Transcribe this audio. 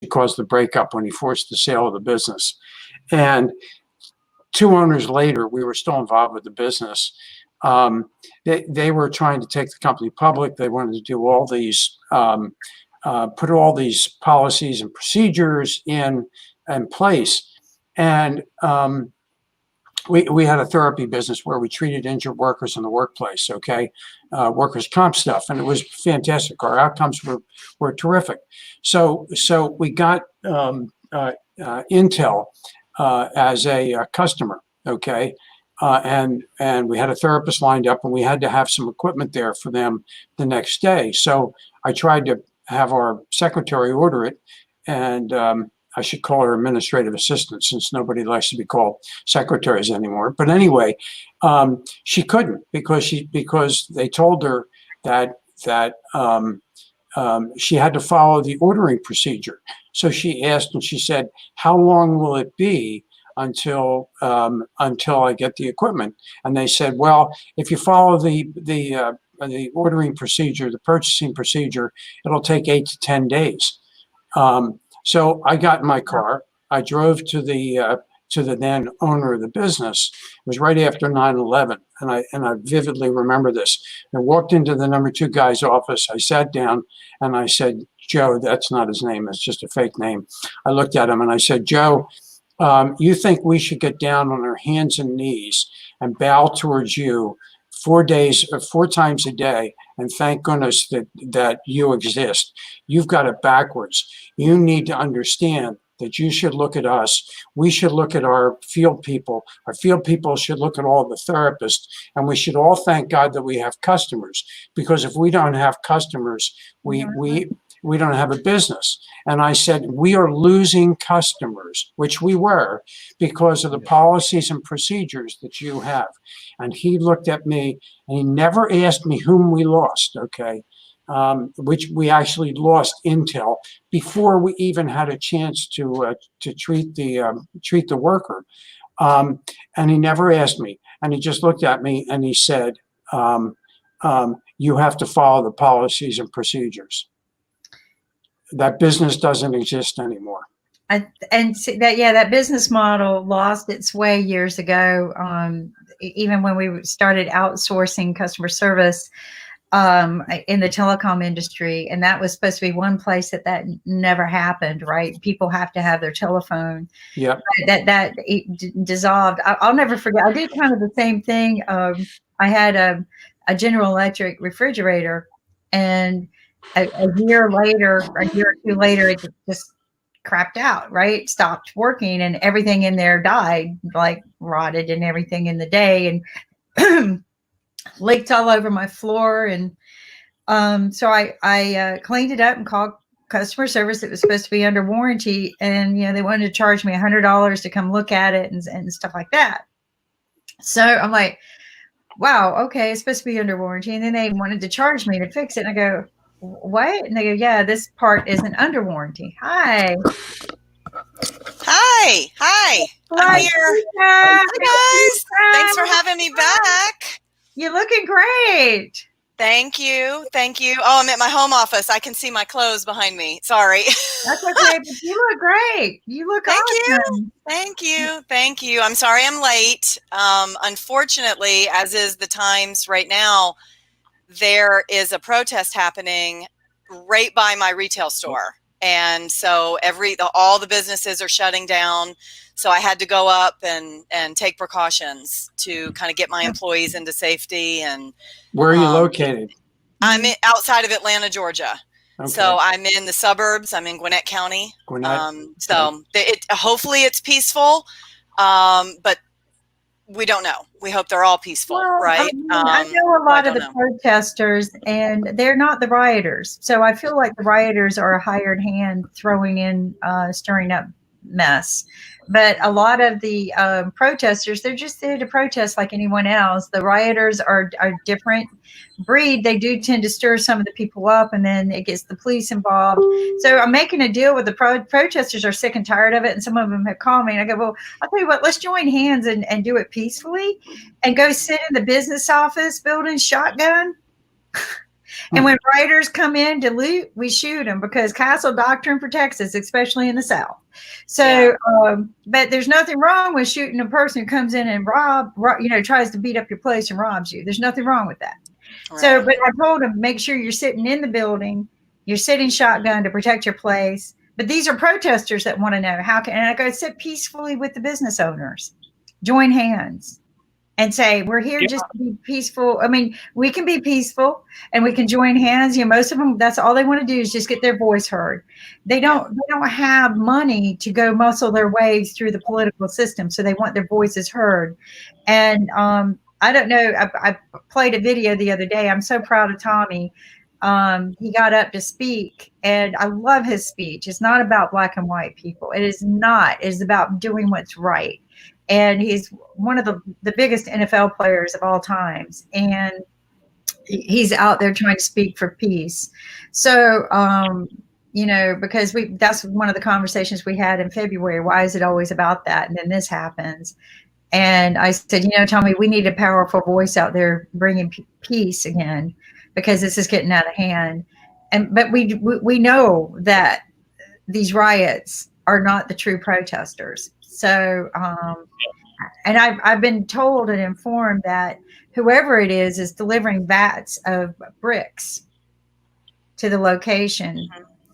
caused the breakup when he forced the sale of the business. And 2 owners later, we were still involved with the business. They were trying to take the company public. They wanted to do all these, put all these policies and procedures in place. And we had a therapy business where we treated injured workers in the workplace, okay, workers' comp stuff, and it was fantastic. Our outcomes were terrific. So we got Intel as a customer, okay, and we had a therapist lined up, and we had to have some equipment there for them the next day. So I tried to have our secretary order it, and I should call her administrative assistant since nobody likes to be called secretaries anymore. But anyway, she couldn't because they told her that she had to follow the ordering procedure. So she asked, and she said, "How long will it be until I get the equipment?" And they said, "Well, if you follow the ordering procedure, the purchasing procedure, it'll take 8 to 10 days." So I got in my car. I drove to the then owner of the business. It was right after 9/11, and I vividly remember this. I walked into the number 2 guy's office. I sat down and I said, "Joe," that's not his name, it's just a fake name. I looked at him and I said, "Joe, you think we should get down on our hands and knees and bow towards you 4 times a day and thank goodness that you exist? You've got it backwards. You need to understand that you should look at us. We should look at our field people. Our field people should look at all the therapists, and we should all thank God that we have customers, because if we don't have customers, we don't have a business." And I said, "We are losing customers," which we were, because of the policies and procedures that you have. And he looked at me and he never asked me whom we lost, okay? Which we actually lost Intel before we even had a chance to treat the worker. And he never asked me. And he just looked at me and he said, "You have to follow the policies and procedures. That business doesn't exist anymore." That business model lost its way years ago. Even when we started outsourcing customer service in the telecom industry, and that was supposed to be one place that never happened, right? People have to have their telephone. Yeah. That dissolved. I'll never forget. I did kind of the same thing. I had a General Electric refrigerator, and a year or 2 later, it just crapped out, right? Stopped working, and everything in there died, like rotted and everything in the day, and leaked all over my floor. And so I cleaned it up and called customer service. It was supposed to be under warranty, and they wanted to charge me $100 to come look at it and stuff like that. So I'm like, wow, okay, it's supposed to be under warranty. And then they wanted to charge me to fix it. And I go, "What?" And they go, "Yeah, this part isn't under warranty." Hi. I'm here. Hi, guys. Thanks for having me back. You're looking great. Thank you. Oh, I'm at my home office. I can see my clothes behind me. Sorry. That's okay, but you look great. You look awesome. Thank you. I'm sorry I'm late. Unfortunately, as is the times right now, there is a protest happening right by my retail store. And so all the businesses are shutting down. So I had to go up and take precautions to kind of get my employees into safety. And where are you located? I'm outside of Atlanta, Georgia. Okay. So I'm in the suburbs. I'm in Gwinnett County. So hopefully it's peaceful, but we don't know. We hope they're all peaceful, right? I know a lot of the protesters, and they're not the rioters. So I feel like the rioters are a hired hand throwing in, stirring up mess. But a lot of the protesters, they're just there to protest like anyone else. The rioters are different breed. They do tend to stir some of the people up, and then it gets the police involved. So I'm making a deal with the protesters are sick and tired of it. And some of them have called me, and I go, "Well, I'll tell you what, let's join hands and do it peacefully and go sit in the business office building shotgun." And when rioters come in to loot, we shoot them because castle doctrine protects us, especially in the South. So, but there's nothing wrong with shooting a person who comes in and tries to beat up your place and robs you. There's nothing wrong with that. Right. So, but I told them, make sure you're sitting in the building, you're sitting shotgun to protect your place. But these are protesters that want to know and I go sit peacefully with the business owners, join hands and say, we're here just to be peaceful. I mean, we can be peaceful and we can join hands. Most of them, that's all they want to do is just get their voice heard. They don't have money to go muscle their ways through the political system. So they want their voices heard. And, I don't know. I played a video the other day. I'm so proud of Tommy. He got up to speak and I love his speech. It's not about black and white people. It is not. It is about doing what's right. And he's one of the biggest NFL players of all times. And he's out there trying to speak for peace. So, because that's one of the conversations we had in February. Why is it always about that? And then this happens. And I said, Tommy, we need a powerful voice out there bringing peace again, because this is getting out of hand. But we know that these riots are not the true protesters. So, and I've been told and informed that whoever it is delivering vats of bricks to the location.